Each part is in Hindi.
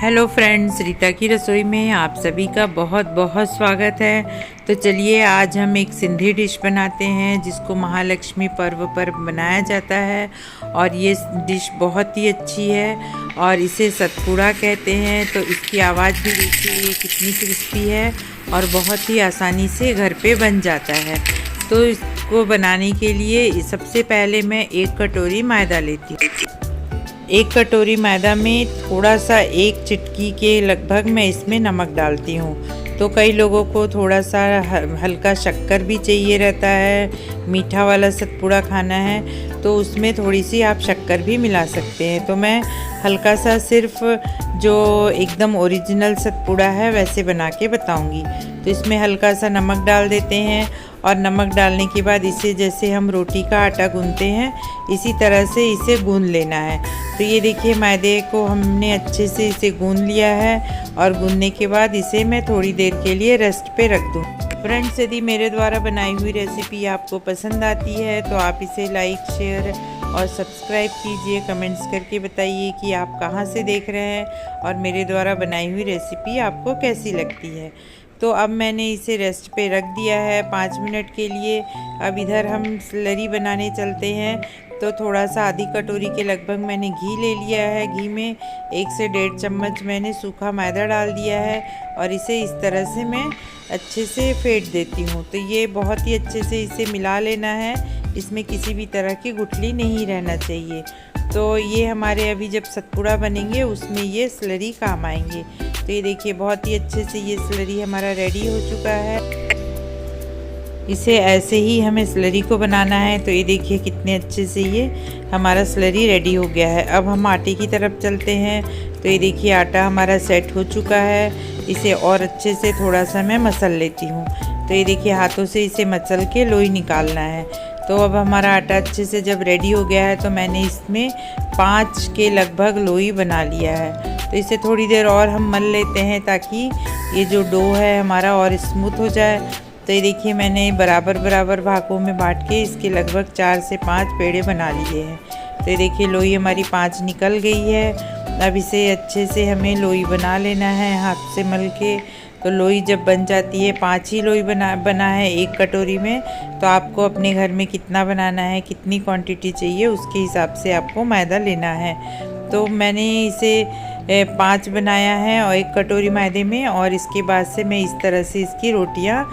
हेलो फ्रेंड्स, रीता की रसोई में आप सभी का बहुत बहुत स्वागत है। तो चलिए आज हम एक सिंधी डिश बनाते हैं जिसको महालक्ष्मी पर्व पर बनाया जाता है। और ये डिश बहुत ही अच्छी है और इसे सतपुड़ा कहते हैं। तो इसकी आवाज़ भी देखिए ये कितनी क्रिस्पी है और बहुत ही आसानी से घर पे बन जाता है। तो इसको बनाने के लिए सबसे पहले मैं 1 कटोरी मैदा लेती हूँ। 1 कटोरी मैदा में थोड़ा सा 1 चिटकी के लगभग मैं इसमें नमक डालती हूँ। तो कई लोगों को थोड़ा सा हल्का शक्कर भी चाहिए रहता है, मीठा वाला सतपुड़ा खाना है तो उसमें थोड़ी सी आप शक्कर भी मिला सकते हैं। तो मैं हल्का सा सिर्फ जो एकदम ओरिजिनल सतपुड़ा है वैसे बना के बताऊँगी। तो इसमें हल्का सा नमक डाल देते हैं और नमक डालने के बाद इसे जैसे हम रोटी का आटा गूंथते हैं इसी तरह से इसे गूंथ लेना है। तो ये देखिए मैदे को हमने अच्छे से इसे गूंथ लिया है और गूंथने के बाद इसे मैं थोड़ी देर के लिए रेस्ट पे रख दूँ। फ्रेंड्स, यदि मेरे द्वारा बनाई हुई रेसिपी आपको पसंद आती है तो आप इसे लाइक, शेयर और सब्सक्राइब कीजिए। कमेंट्स करके बताइए कि आप कहाँ से देख रहे हैं और मेरे द्वारा बनाई हुई रेसिपी आपको कैसी लगती है। तो अब मैंने इसे रेस्ट पे रख दिया है 5 मिनट के लिए। अब इधर हम स्लरी बनाने चलते हैं। तो थोड़ा सा आधी कटोरी के लगभग मैंने घी ले लिया है। घी में 1 से 1.5 चम्मच मैंने सूखा मैदा डाल दिया है और इसे इस तरह से मैं अच्छे से फेंट देती हूँ। तो ये बहुत ही अच्छे से इसे मिला लेना है, इसमें किसी भी तरह की गुठली नहीं रहना चाहिए। तो ये हमारे अभी जब सतपुड़ा बनेंगे उसमें ये स्लरी काम आएंगे। तो ये देखिए बहुत ही अच्छे से ये स्लरी हमारा रेडी हो चुका है। इसे ऐसे ही हमें स्लरी को बनाना है। तो ये देखिए कितने अच्छे से ये हमारा स्लरी रेडी हो गया है। अब हम आटे की तरफ चलते हैं। तो ये देखिए आटा हमारा सेट हो चुका है। इसे और अच्छे से थोड़ा सा मैं मसल लेती हूँ। तो ये देखिए हाथों से इसे मसल के लोई निकालना है। तो अब हमारा आटा अच्छे से जब रेडी हो गया है तो मैंने इसमें 5 के लगभग लोई बना लिया है। तो इसे थोड़ी देर और हम मल लेते हैं ताकि ये जो डो है हमारा और स्मूथ हो जाए। तो ये देखिए मैंने बराबर बराबर भागों में बांट के इसके लगभग 4 से 5 पेड़े बना लिए हैं। तो ये देखिए लोई हमारी 5 निकल गई है। अब इसे अच्छे से हमें लोई बना लेना है हाथ से मल के। तो लोई जब बन जाती है, 5 ही लोई बना है 1 कटोरी में। तो आपको अपने घर में कितना बनाना है, कितनी क्वांटिटी चाहिए उसके हिसाब से आपको मैदा लेना है। तो मैंने इसे 5 बनाया है और 1 कटोरी मैदे में। और इसके बाद से मैं इस तरह से इसकी रोटियां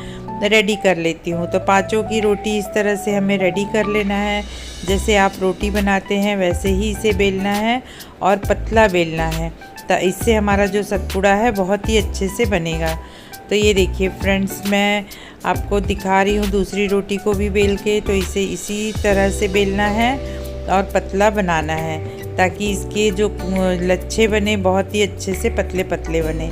रेडी कर लेती हूँ। तो 5 की रोटी इस तरह से हमें रेडी कर लेना है। जैसे आप रोटी बनाते हैं वैसे ही इसे बेलना है और पतला बेलना है। तो इससे हमारा जो सतपुड़ा है बहुत ही अच्छे से बनेगा। तो ये देखिए फ्रेंड्स, मैं आपको दिखा रही हूँ दूसरी रोटी को भी बेल के। तो इसे इसी तरह से बेलना है और पतला बनाना है ताकि इसके जो लच्छे बने बहुत ही अच्छे से पतले पतले बने।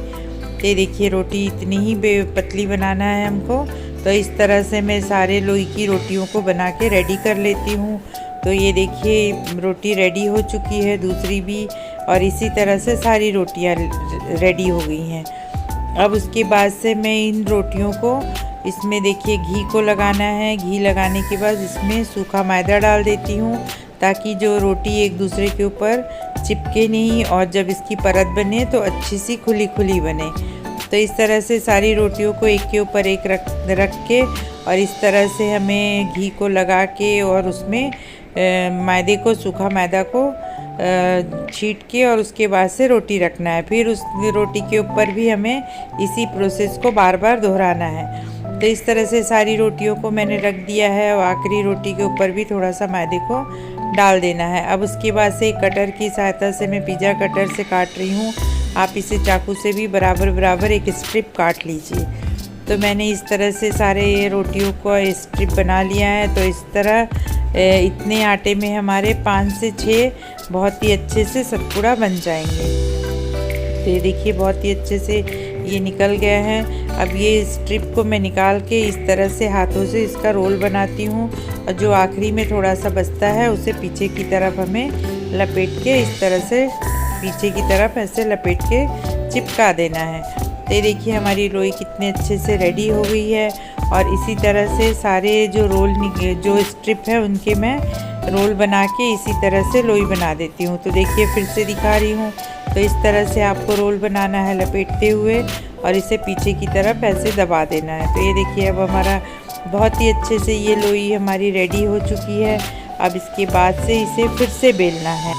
ये देखिए रोटी इतनी ही पतली बनाना है हमको। तो इस तरह से मैं सारे लोई की रोटियों को बना के रेडी कर लेती हूँ। तो ये देखिए रोटी रेडी हो चुकी है दूसरी भी, और इसी तरह से सारी रोटियाँ रेडी हो गई हैं। अब उसके बाद से मैं इन रोटियों को इसमें देखिए घी को लगाना है। घी लगाने के बाद इसमें सूखा मैदा डाल देती हूँ ताकि जो रोटी एक दूसरे के ऊपर चिपके नहीं और जब इसकी परत बने तो अच्छी सी खुली खुली बने। तो इस तरह से सारी रोटियों को एक के ऊपर एक रख के और इस तरह से हमें घी को लगा के और उसमें मैदे को, सूखा मैदा को छीट के और उसके बाद से रोटी रखना है। फिर उस रोटी के ऊपर भी हमें इसी प्रोसेस को बार बार दोहराना है। तो इस तरह से सारी रोटियों को मैंने रख दिया है और आखिरी रोटी के ऊपर भी थोड़ा सा मैदे को डाल देना है। अब उसके बाद से कटर की सहायता से मैं पिज़्ज़ा कटर से काट रही हूँ। आप इसे चाकू से भी बराबर बराबर एक स्ट्रिप काट लीजिए। तो मैंने इस तरह से सारे रोटियों को स्ट्रिप बना लिया है। तो इस तरह इतने आटे में हमारे 5 से 6 बहुत ही अच्छे से सतपुड़ा बन जाएंगे। तो ये देखिए बहुत ही अच्छे से ये निकल गया है। अब ये स्ट्रिप को मैं निकाल के इस तरह से हाथों से इसका रोल बनाती हूँ और जो आखिरी में थोड़ा सा बचता है उसे पीछे की तरफ हमें लपेट के इस तरह से पीछे की तरफ ऐसे लपेट के चिपका देना है। तो ये देखिए हमारी लोई कितने अच्छे से रेडी हो गई है। और इसी तरह से सारे जो जो स्ट्रिप है उनके मैं रोल बना के इसी तरह से लोई बना देती हूँ। तो देखिए फिर से दिखा रही हूँ। तो इस तरह से आपको रोल बनाना है लपेटते हुए और इसे पीछे की तरफ ऐसे दबा देना है। तो ये देखिए अब हमारा बहुत ही अच्छे से ये लोई हमारी रेडी हो चुकी है। अब इसके बाद से इसे फिर से बेलना है।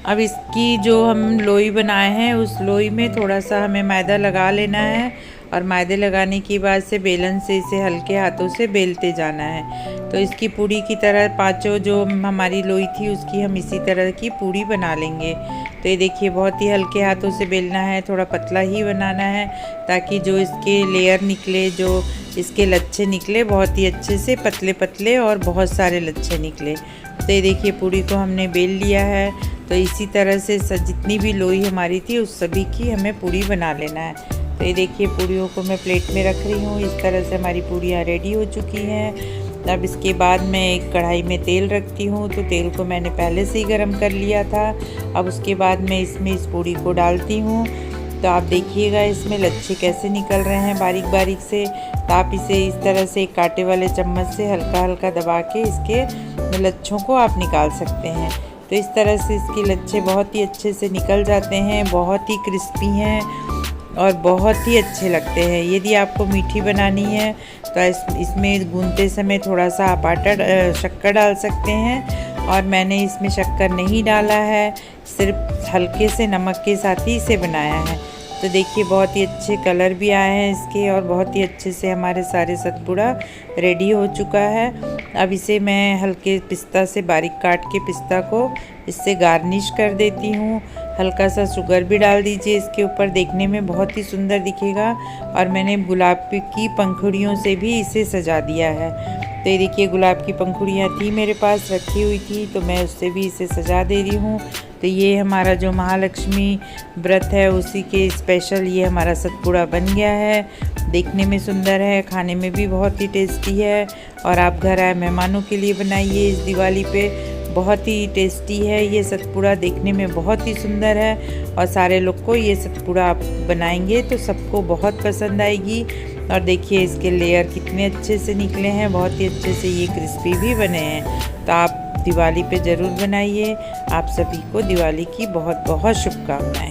अब इसकी जो हम लोई बनाए हैं उस लोई में थोड़ा सा हमें मैदा लगा लेना है और मैदे लगाने के बाद से बेलन से इसे हल्के हाथों से बेलते जाना है। तो इसकी पूड़ी की तरह पांचों जो हमारी लोई थी उसकी हम इसी तरह की पूड़ी बना लेंगे। तो ये देखिए बहुत ही हल्के हाथों से बेलना है, थोड़ा पतला ही बनाना है ताकि जो इसके लेयर निकले, जो इसके लच्छे निकले बहुत ही अच्छे से पतले पतले और बहुत सारे लच्छे निकले। तो ये देखिए पूड़ी को हमने बेल लिया है। तो इसी तरह से जितनी भी लोई हमारी थी उस सभी की हमें पूड़ी बना लेना है। तो ये देखिए पूड़ियों को मैं प्लेट में रख रही हूँ। इस तरह से हमारी पूड़ियाँ रेडी हो चुकी हैं। अब इसके बाद मैं एक कढ़ाई में तेल रखती हूँ। तो तेल को मैंने पहले से ही गर्म कर लिया था। अब उसके बाद मैं इसमें इस पूड़ी को डालती हूँ। तो आप देखिएगा इसमें लच्छे कैसे निकल रहे हैं बारीक बारीक से। तो आप इसे इस तरह से एक कांटे वाले चम्मच से हल्का हल्का दबा के इसके लच्छों को आप निकाल सकते हैं। तो इस तरह से इसके लच्छे बहुत ही अच्छे से निकल जाते हैं, बहुत ही क्रिस्पी हैं और बहुत ही अच्छे लगते हैं। यदि आपको मीठी बनानी है तो इसमें गूंदते समय थोड़ा सा आप शक्कर डाल सकते हैं और मैंने इसमें शक्कर नहीं डाला है, सिर्फ हल्के से नमक के साथ ही इसे बनाया है। तो देखिए बहुत ही अच्छे कलर भी आए हैं इसके और बहुत ही अच्छे से हमारे सारे सतपुड़ा रेडी हो चुका है। अब इसे मैं हल्के पिस्ता से बारीक काट के पिस्ता को इससे गार्निश कर देती हूँ। हल्का सा शुगर भी डाल दीजिए इसके ऊपर, देखने में बहुत ही सुंदर दिखेगा। और मैंने गुलाब की पंखुड़ियों से भी इसे सजा दिया है। तो ये देखिए गुलाब की पंखुड़ियाँ थी मेरे पास रखी हुई थी तो मैं उससे भी इसे सजा दे रही हूँ। तो ये हमारा जो महालक्ष्मी व्रत है उसी के स्पेशल ये हमारा सतपुड़ा बन गया है। देखने में सुंदर है, खाने में भी बहुत ही टेस्टी है। और आप घर आए मेहमानों के लिए बनाइए इस दिवाली पे, बहुत ही टेस्टी है ये सतपुड़ा, देखने में बहुत ही सुंदर है। और सारे लोग को ये सतपुड़ा आप बनाएंगे तो सबको बहुत पसंद आएगी। और देखिए इसके लेयर कितने अच्छे से निकले हैं, बहुत ही अच्छे से ये क्रिस्पी भी बने हैं। तो आप दिवाली पे ज़रूर बनाइए। आप सभी को दिवाली की बहुत बहुत शुभकामनाएं।